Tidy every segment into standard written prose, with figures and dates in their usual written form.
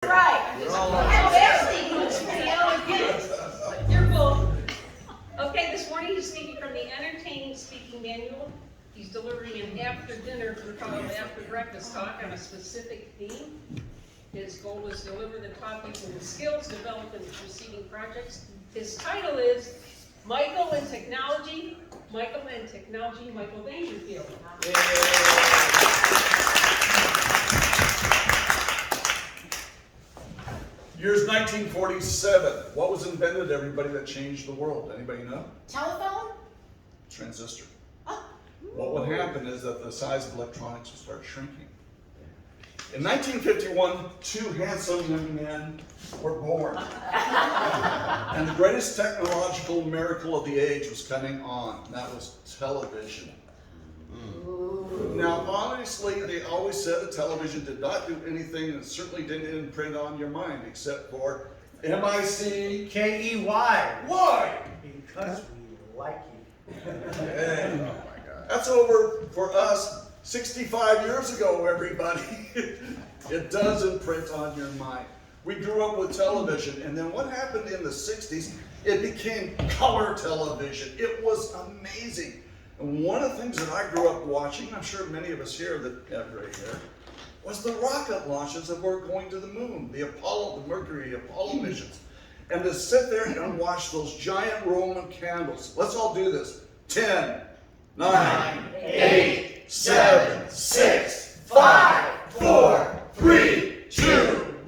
Right. Especially when it's yellow kids. You're cool. Okay, this morning he's speaking from the Entertaining Speaking Manual. He's delivering an after dinner, we call it after breakfast talk on a specific theme. His goal is to deliver the topic and the skills developed in the preceding projects. His title is Michael and Technology, Michael Dangerfield. Year's 1947. What was invented, everybody, that changed the world? Anybody know? Telephone? Transistor. Oh. What would happen is that the size of electronics would start shrinking. In 1951, two handsome young men were born. And the greatest technological miracle of the age was coming on, and that was television. Now, honestly, they always said that television did not do anything, and it certainly didn't imprint on your mind, except for M-I-C. K-E-Y. Why? Because we like you. Hey, that's over for us 65 years ago, everybody. It does imprint on your mind. We grew up with television, and then what happened in the 60s, it became color television. It was amazing. And one of the things that I grew up watching, I'm sure many of us here that have gray hair, was the rocket launches that were going to the moon, the Mercury Apollo missions. And to sit there and watch those giant Roman candles. Let's all do this. 10, 9, 8, 7, 6, 5, 4, 3, 2,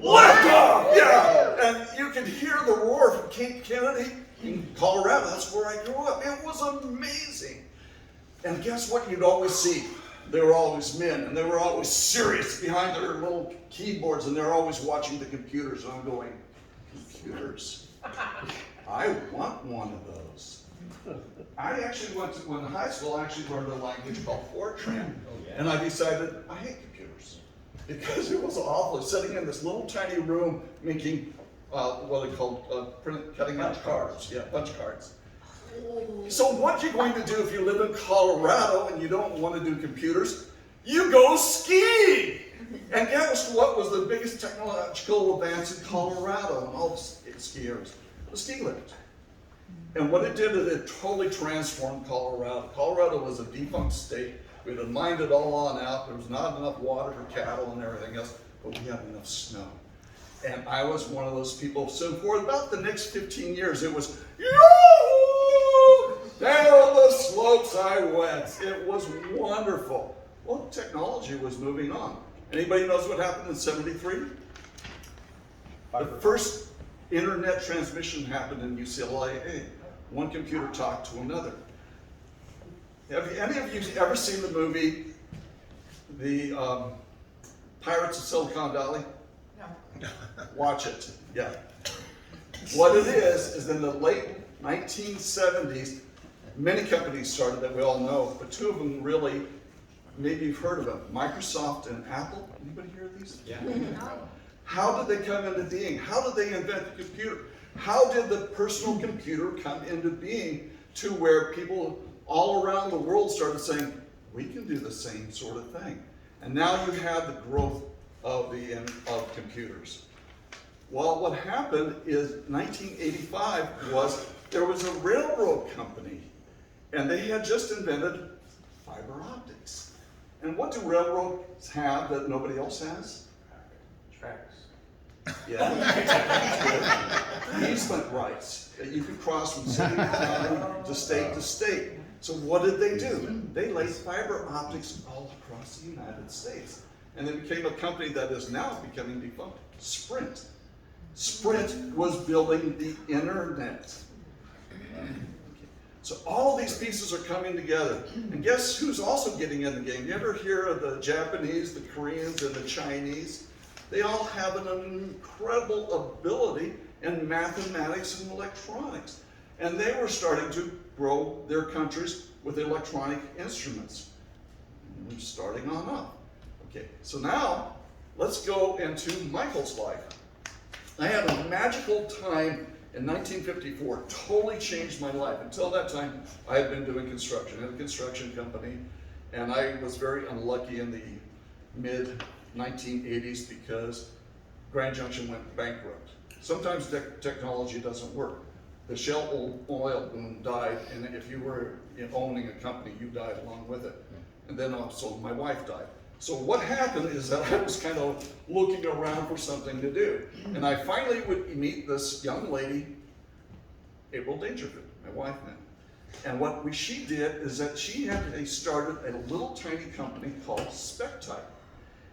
liftoff! Yeah! And you could hear the roar from Cape Kennedy in Colorado. That's where I grew up. It was amazing. And guess what you'd always see? They were always men, and they were always serious behind their little keyboards, and they're always watching the computers. And I'm going, computers? I want one of those. I actually went to, when in high school, I actually learned a language called Fortran. And I decided, I hate computers. Because it was awful, sitting in this little tiny room making, what they call, cutting out cards. Yeah, punch cards. So what you're going to do if you live in Colorado and you don't want to do computers, you go skiing. And guess what was the biggest technological advance in Colorado and all the skiers? The ski lift. And what it did is it totally transformed Colorado. Colorado was a defunct state. We had mined it all on out. There was not enough water for cattle and everything else, but we had enough snow. And I was one of those people. So for about the next 15 years, it was, yoo-hoo! Down the slopes I went. It was wonderful. Well, technology was moving on. Anybody knows what happened in '73? The first internet transmission happened in UCLA. One computer talked to another. Have any of you ever seen the movie, The Pirates of Silicon Valley? No. Watch it, yeah. What it is in the late 1970s, many companies started that we all know, but two of them really, maybe you've heard of them, Microsoft and Apple. Anybody hear of these? Yeah. How did they come into being? How did they invent the computer? How did the personal computer come into being to where people all around the world started saying, we can do the same sort of thing? And now you have the growth of computers. Well, what happened is 1985 was there was a railroad company, and they had just invented fiber optics. And what do railroads have that nobody else has? Tracks. Yeah. Easement rights that you could cross from city to county to state. So what did they do? They laid fiber optics all across the United States. And they became a company that is now becoming defunct, Sprint. Sprint was building the internet. So all these pieces are coming together. And guess who's also getting in the game? You ever hear of the Japanese, the Koreans, and the Chinese? They all have an incredible ability in mathematics and electronics. And they were starting to grow their countries with electronic instruments. And we're starting on up. Okay, so now let's go into Michael's life. I had a magical time in 1954, totally changed my life. Until that time, I had been doing construction. I had a construction company, and I was very unlucky in the mid 1980s because Grand Junction went bankrupt. Sometimes technology doesn't work. The Shell oil boom died, and if you were owning a company, you died along with it. And then also my wife died. So what happened is that I was kind of looking around for something to do. And I finally would meet this young lady, April Dangerfield, my wife now. And what she did is that she started a little tiny company called SpecType.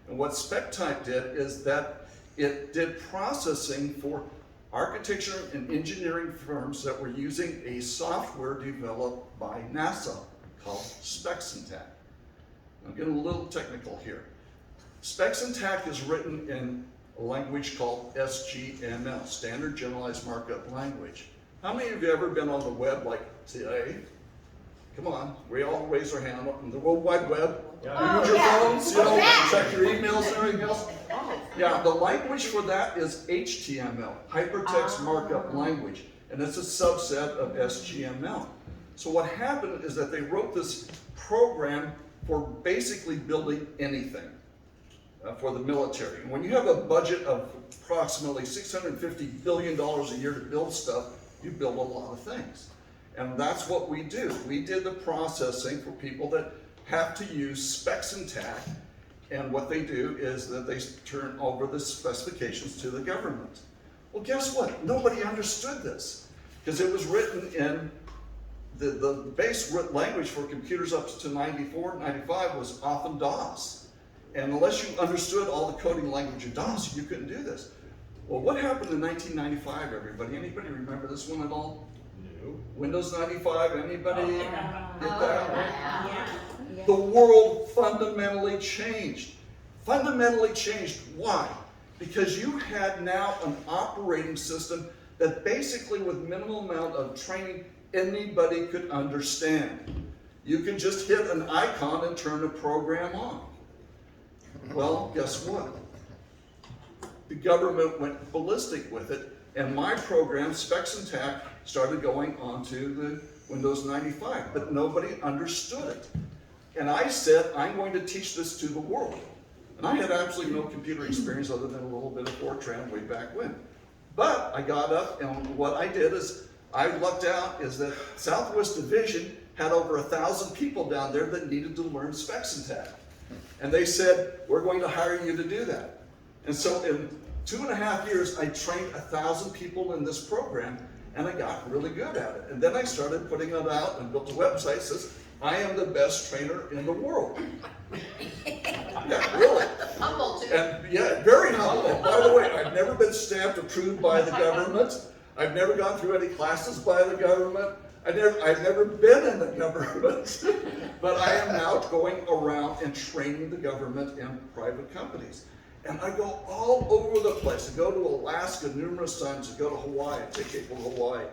And what SpecType did is that it did processing for architecture and engineering firms that were using a software developed by NASA called SpexNTAC. I'm getting a little technical here. SpexNTAC is written in a language called SGML, Standard Generalized Markup Language. How many of you ever been on the web like today? Come on, we all raise our hand on the World Wide Web. Yeah. You use your phones, you know, check your emails and everything else. Yeah, the language for that is HTML, Hypertext Markup Language, and it's a subset of SGML. So what happened is that they wrote this program for basically building anything for the military. And when you have a budget of approximately $650 billion a year to build stuff, you build a lot of things. And that's what we do. We did the processing for people that have to use SpexNTAC, and what they do is that they turn over the specifications to the government. Well, guess what? Nobody understood this, because it was written in the base language for computers up to 94, 95 was often DOS. And unless you understood all the coding language of DOS, you couldn't do this. Well, what happened in 1995, everybody? Anybody remember this one at all? No. Windows 95, anybody get that? Yeah. The world fundamentally changed. Fundamentally changed. Why? Because you had now an operating system that basically with minimal amount of training, anybody could understand. You can just hit an icon and turn a program on. Well, guess what? The government went ballistic with it, and my program, SpexNTAC, started going onto the Windows 95, but nobody understood it. And I said, I'm going to teach this to the world. And I had absolutely no computer experience other than a little bit of Fortran way back when. But I got up, and what I did is, I lucked out is that Southwest Division had over 1,000 people down there that needed to learn SpexNTAC. And they said, we're going to hire you to do that. And so in 2.5 years, I trained 1,000 people in this program, and I got really good at it. And then I started putting it out and built a website that says, I am the best trainer in the world. Yeah, really. Humble too. And yeah, very humble. By the way, I've never been stamped approved by the government. I've never gone through any classes by the government. I've never been in the government. But I am now going around and training the government and private companies. And I go all over the place. I go to Alaska numerous times. I go to Hawaii. I take people to Hawaii.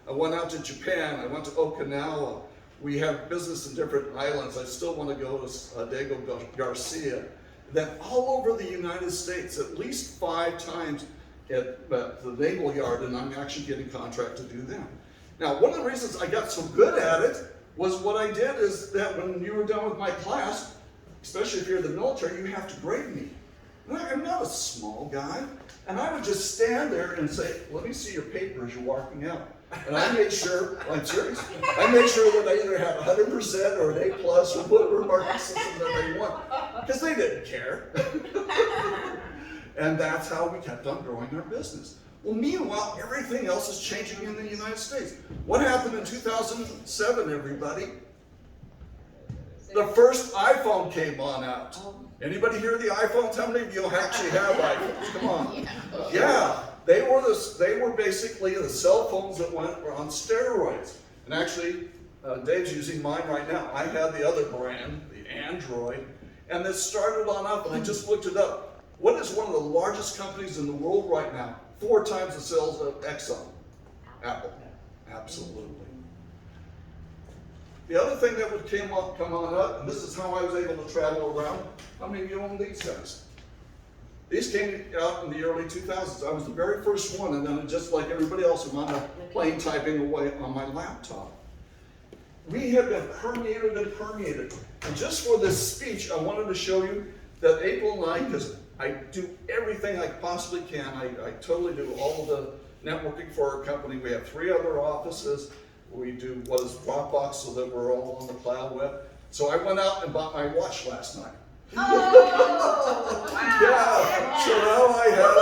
I went out to Japan. I went to Okinawa. We have business in different islands. I still want to go to Diego Garcia. Then all over the United States, at least 5 times at the Naval Yard, and I'm actually getting contract to do them. Now, one of the reasons I got so good at it was what I did is that when you were done with my class, especially if you're in the military, you have to grade me. And I'm not a small guy. And I would just stand there and say, let me see your paper as you're walking out. And I made sure, I'm serious, I made sure that I either had 100% or an A+ or whatever marking system that they want. Because they didn't care. And that's how we kept on growing our business. Well, meanwhile, everything else is changing in the United States. What happened in 2007, everybody? The first iPhone came on out. Anybody hear the iPhones? How many of you actually have iPhones? Come on. Yeah, they were basically the cell phones that were on steroids. And actually, Dave's using mine right now. I had the other brand, the Android, and this started on up, and I just looked it up. What is one of the largest companies in the world right now? 4 times the sales of Exxon. Apple. Absolutely. The other thing that would come on up, and this is how I was able to travel around. How many of you own these guys? These came out in the early 2000s. I was the very first one, and then just like everybody else, I'm on a plane typing away on my laptop. We have been permeated and permeated. And just for this speech, I wanted to show you that April and I, because I do everything I possibly can. I totally do all of the networking for our company. We have 3 other offices. We do what is Dropbox so that we're all on the cloud web. So I went out and bought my watch last night. Oh, wow. Yeah, so now I have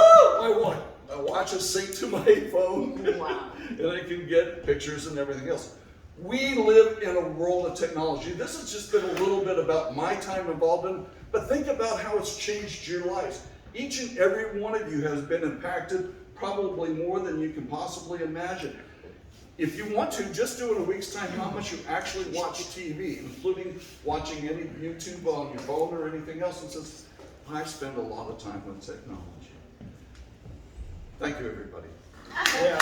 my watch is synced to my phone. Wow. And I can get pictures and everything else. We live in a world of technology. This has just been a little bit about my time involved in, but think about how it's changed your lives. Each and every one of you has been impacted probably more than you can possibly imagine. If you want to, just do in a week's time how much you actually watch TV, including watching any YouTube on your phone or anything else, and says, I spend a lot of time with technology. Thank you, everybody. Yeah.